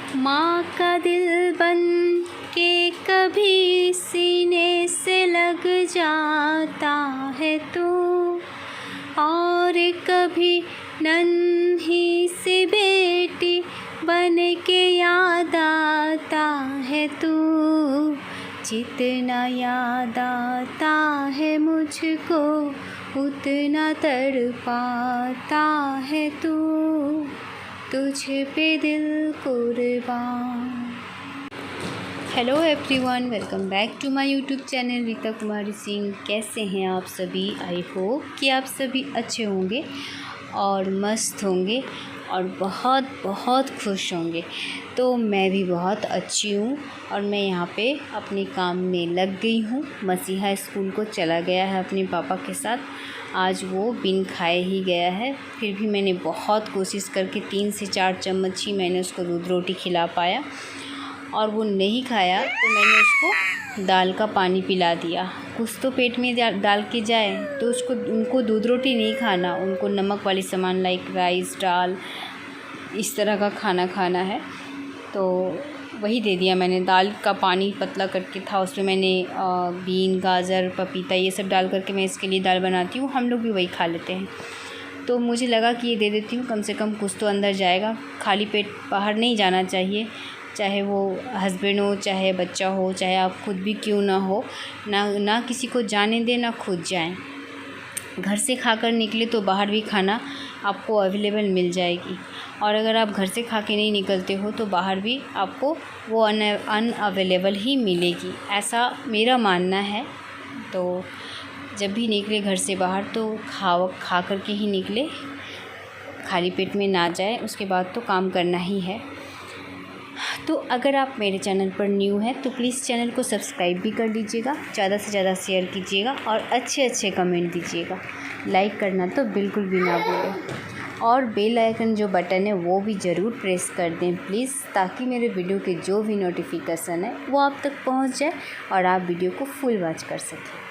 माँ का दिल बन के कभी सीने से लग जाता है तू, और कभी नन्ही सी बेटी बन के याद आता है तू। जितना याद आता है मुझको उतना तड़पाता है तू, तुझ पे दिल कुर्बान। Hello everyone, welcome back to my YouTube channel Rita Kumari Singh. कैसे हैं आप सभी? आई होप कि आप सभी अच्छे होंगे और मस्त होंगे और बहुत बहुत खुश होंगे। तो मैं भी बहुत अच्छी हूँ और मैं यहाँ पे अपने काम में लग गई हूँ। मसीहा स्कूल को चला गया है अपने पापा के साथ। आज वो बिन खाए ही गया है, फिर भी मैंने बहुत कोशिश करके 3 से 4 चम्मच ही मैंने उसको दूध रोटी खिला पाया, और वो नहीं खाया तो मैंने उसको दाल का पानी पिला दिया। कुछ तो पेट में डाल के जाए, तो उनको दूध रोटी नहीं खाना, उनको नमक वाली सामान लाइक राइस, दाल, इस तरह का खाना खाना है। तो वही दे दिया मैंने। दाल का पानी पतला करके था, उसमें मैंने बीन, गाजर, पपीता ये सब डाल करके मैं इसके लिए दाल बनाती हूँ। हम लोग भी वही खा लेते हैं, तो मुझे लगा कि ये दे देती हूँ, कम से कम कुछ तो अंदर जाएगा। खाली पेट बाहर नहीं जाना चाहिए, चाहे वो हस्बैंड हो, चाहे बच्चा हो, चाहे आप खुद भी क्यों ना हो। ना किसी को जाने दें, ना खुद जाएं। घर से खाकर निकले तो बाहर भी खाना आपको अवेलेबल मिल जाएगी, और अगर आप घर से खा के नहीं निकलते हो तो बाहर भी आपको वो अनअवेलेबल ही मिलेगी, ऐसा मेरा मानना है। तो जब भी निकले घर से बाहर तो खा कर के ही निकले, खाली पेट में ना जाए। उसके बाद तो काम करना ही है। तो अगर आप मेरे चैनल पर न्यू हैं तो प्लीज़ चैनल को सब्सक्राइब भी कर लीजिएगा, ज़्यादा से ज़्यादा शेयर कीजिएगा और अच्छे अच्छे कमेंट दीजिएगा। लाइक करना तो बिल्कुल भी ना भूलें, और बेल आइकन जो बटन है वो भी ज़रूर प्रेस कर दें प्लीज़, ताकि मेरे वीडियो के जो भी नोटिफिकेशन है वो आप तक पहुंच जाए और आप वीडियो को फुल वॉच कर सकें।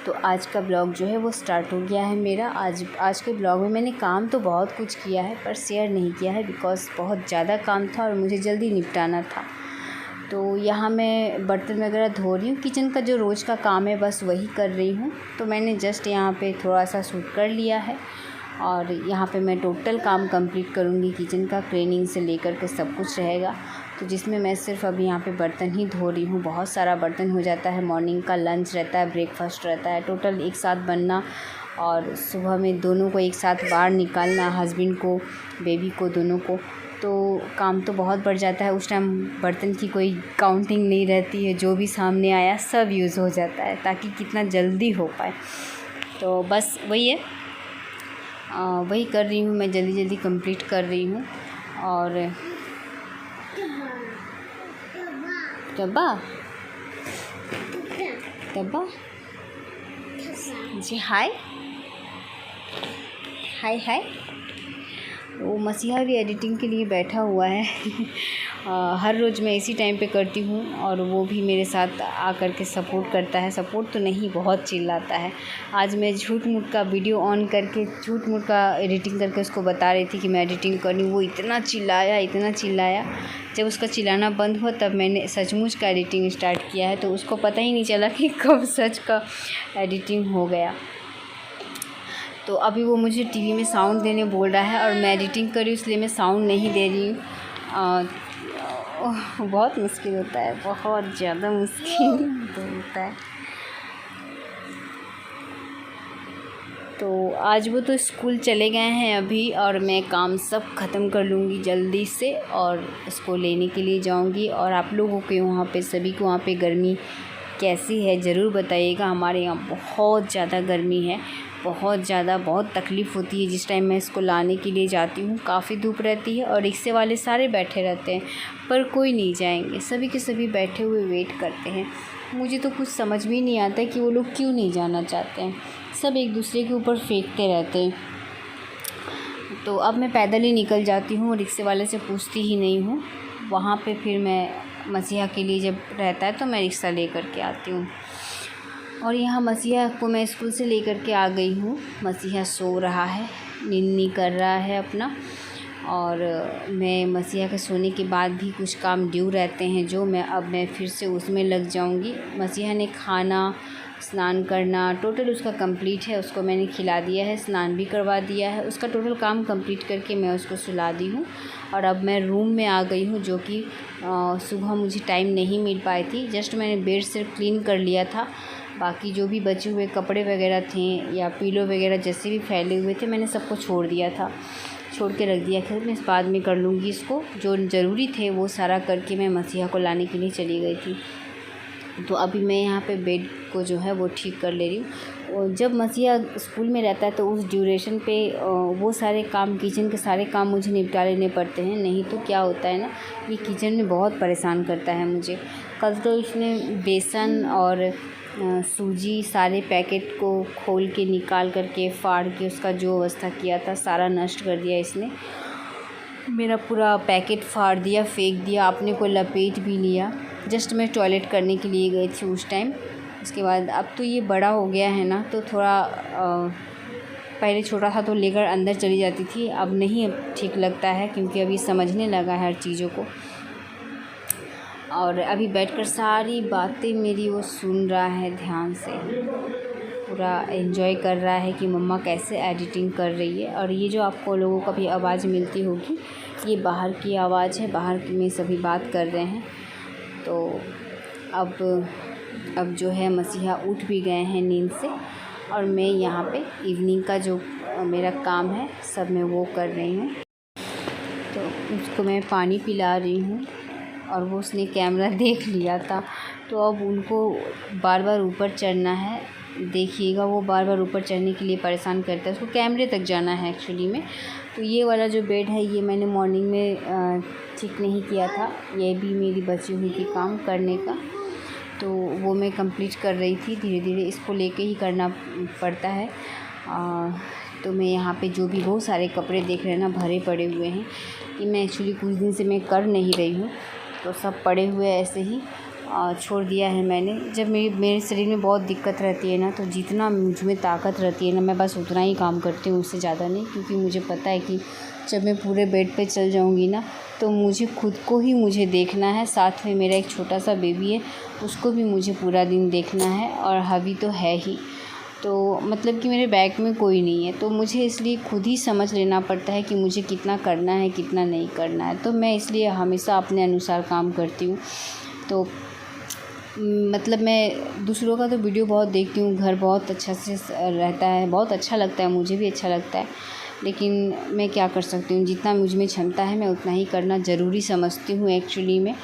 तो आज का ब्लॉग जो है वो स्टार्ट हो गया है मेरा। आज के ब्लॉग में मैंने काम तो बहुत कुछ किया है, पर शेयर नहीं किया है बिकॉज़ बहुत ज़्यादा काम था और मुझे जल्दी निपटाना था। तो यहाँ मैं बर्तन वगैरह धो रही हूँ, किचन का जो रोज़ का काम है बस वही कर रही हूँ। तो मैंने जस्ट यहाँ पे थोड़ा सा शूट कर लिया है, और यहाँ पे मैं टोटल काम कंप्लीट करूँगी। किचन का क्लीनिंग से लेकर के सब कुछ रहेगा, तो जिसमें मैं सिर्फ अभी यहाँ पे बर्तन ही धो रही हूँ। बहुत सारा बर्तन हो जाता है, मॉर्निंग का लंच रहता है, ब्रेकफास्ट रहता है, टोटल एक साथ बनना, और सुबह में दोनों को एक साथ बाहर निकालना, हस्बैंड को, बेबी को, दोनों को। तो काम तो बहुत बढ़ जाता है। उस टाइम बर्तन की कोई काउंटिंग नहीं रहती है, जो भी सामने आया सब यूज़ हो जाता है, ताकि कितना जल्दी हो पाए। तो बस वही है, वही कर रही हूँ मैं, जल्दी जल्दी कंप्लीट कर रही हूँ। और तब्बा जी, हाय हाय हाय। वो मसीहा भी एडिटिंग के लिए बैठा हुआ है। हर रोज़ मैं इसी टाइम पे करती हूँ, और वो भी मेरे साथ आकर के सपोर्ट करता है। सपोर्ट तो नहीं, बहुत चिल्लाता है। आज मैं झूठ मूठ का वीडियो ऑन करके झूठ मूठ का एडिटिंग करके उसको बता रही थी कि मैं एडिटिंग कर रही हूँ। वो इतना चिल्लाया। जब उसका चिल्लाना बंद हुआ तब मैंने सचमुच का एडिटिंग स्टार्ट किया है। तो उसको पता ही नहीं चला कि कब सच का एडिटिंग हो गया। तो अभी वो मुझे टीवी में साउंड देने बोल रहा है, और मैं एडिटिंग कर रही हूँ, इसलिए मैं साउंड नहीं दे रही हूँ। बहुत मुश्किल होता है, बहुत ज़्यादा मुश्किल होता है। तो आज वो तो स्कूल चले गए हैं अभी, और मैं काम सब ख़त्म कर लूँगी जल्दी से और उसको लेने के लिए जाऊँगी। और आप लोगों के वहाँ पे, सभी को वहाँ पे गर्मी कैसी है ज़रूर बताइएगा। हमारे यहाँ बहुत ज़्यादा गर्मी है, बहुत ज़्यादा, बहुत तकलीफ़ होती है जिस टाइम मैं इसको लाने के लिए जाती हूँ। काफ़ी धूप रहती है और रिक्शे वाले सारे बैठे रहते हैं, पर कोई नहीं जाएंगे, सभी के सभी बैठे हुए वेट करते हैं। मुझे तो कुछ समझ भी नहीं आता है कि वो लोग क्यों नहीं जाना चाहते हैं। सब एक दूसरे के ऊपर फेंकते रहते हैं। तो अब मैं पैदल ही निकल जाती हूँ, रिक्शे वाले से पूछती ही नहीं हूँ। वहाँ पे फिर मैं मसीहा के लिए जब रहता है तो मैं रिक्शा ले कर के आती हूँ। और यहाँ मसीहा को मैं स्कूल से लेकर के आ गई हूँ। मसीहा सो रहा है, निन्नी कर रहा है अपना, और मैं मसीहा के सोने के बाद भी कुछ काम ड्यू रहते हैं जो मैं फिर से उसमें लग जाऊंगी। मसीहा ने खाना, स्नान करना टोटल उसका कंप्लीट है, उसको मैंने खिला दिया है, स्नान भी करवा दिया है, उसका टोटल काम कंप्लीट करके मैं उसको सुला दी हूँ। और अब मैं रूम में आ गई हूँ, जो कि सुबह मुझे टाइम नहीं मिल पाई थी। जस्ट मैंने बेड सिर्फ क्लीन कर लिया था, बाकी जो भी बचे हुए कपड़े वगैरह थे या पीलो वगैरह जैसे भी फैले हुए थे मैंने सबको छोड़ दिया था, छोड़ के रख दिया था। मैं इस बाद में कर लूँगी इसको, जो ज़रूरी थे वो सारा करके मैं मसीहा को लाने के लिए चली गई थी। तो अभी मैं यहाँ पे बेड को जो है वो ठीक कर ले रही हूँ। और जब मसीहा स्कूल में रहता है तो उस ड्यूरेशन पे वो सारे काम, किचन के सारे काम मुझे निपटा लेने पड़ते हैं, नहीं तो क्या होता है ना, ये किचन में बहुत परेशान करता है मुझे। कल तो इसने बेसन और सूजी सारे पैकेट को खोल के निकाल करके फाड़ के उसका जो अवस्था किया था सारा नष्ट कर दिया इसने। मेरा पूरा पैकेट फाड़ दिया, फेंक दिया, अपने को लपेट भी लिया। जस्ट मैं टॉयलेट करने के लिए गई थी उस टाइम। उसके बाद अब तो ये बड़ा हो गया है ना, तो थोड़ा पहले छोटा था तो लेकर अंदर चली जाती थी, अब नहीं, अब ठीक लगता है क्योंकि अभी समझने लगा है हर चीज़ों को। और अभी बैठकर सारी बातें मेरी वो सुन रहा है ध्यान से, पूरा एंजॉय कर रहा है कि मम्मा कैसे एडिटिंग कर रही है। और ये जो आपको लोगों को भी आवाज़ मिलती होगी, ये बाहर की आवाज़ है, बाहर में सभी बात कर रहे हैं। तो अब जो है मसीहा उठ भी गए हैं नींद से, और मैं यहाँ पे इवनिंग का जो मेरा काम है सब मैं वो कर रही हूँ। तो उसको मैं पानी पिला रही हूँ, और वो उसने कैमरा देख लिया था, तो अब उनको बार बार ऊपर चढ़ना है। देखिएगा वो बार बार ऊपर चढ़ने के लिए परेशान करता है, उसको कैमरे तक जाना है एक्चुअली में। तो ये वाला जो बेड है ये मैंने मॉर्निंग में ठीक नहीं किया था, ये भी मेरी बची हुई थी काम करने का, तो वो मैं कंप्लीट कर रही थी। धीरे धीरे इसको लेके ही करना पड़ता है। तो मैं यहाँ पे जो भी बहुत सारे कपड़े देख रहे हैं ना भरे पड़े हुए हैं, कि मैं एक्चुअली कुछ दिन से मैं कर नहीं रही हूँ, तो सब पड़े हुए ऐसे ही छोड़ दिया है मैंने। जब मेरे शरीर में बहुत दिक्कत रहती है ना, तो जितना मुझ में ताकत रहती है ना, मैं बस उतना ही काम करती हूँ, उससे ज़्यादा नहीं। क्योंकि मुझे पता है कि जब मैं पूरे बेड पे चल जाऊँगी ना, तो मुझे खुद को ही मुझे देखना है, साथ में मेरा एक छोटा सा बेबी है, उसको भी मुझे पूरा दिन देखना है, और हबी तो है ही। तो मतलब कि मेरे बैग में कोई नहीं है, तो मुझे इसलिए खुद ही समझ लेना पड़ता है कि मुझे कितना करना है, कितना नहीं करना है। तो मैं इसलिए हमेशा अपने अनुसार काम करती हूँ। तो मतलब मैं दूसरों का तो वीडियो बहुत देखती हूँ, घर बहुत अच्छा से रहता है, बहुत अच्छा लगता है, मुझे भी अच्छा लगता है। लेकिन मैं क्या कर सकती हूँ, जितना मुझ में क्षमता है मैं उतना ही करना ज़रूरी समझती हूँ एक्चुअली में।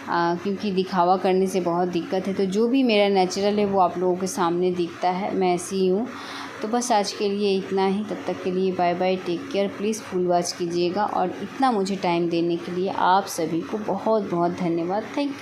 क्योंकि दिखावा करने से बहुत दिक्कत है। तो जो भी मेरा नेचुरल है वो आप लोगों के सामने दिखता है, मैं ऐसी ही हूँ। तो बस आज के लिए इतना ही, तब तक के लिए bye bye, take care. Please full watch कीजिएगा, और इतना मुझे टाइम देने के लिए आप सभी को बहुत बहुत धन्यवाद। Thank you.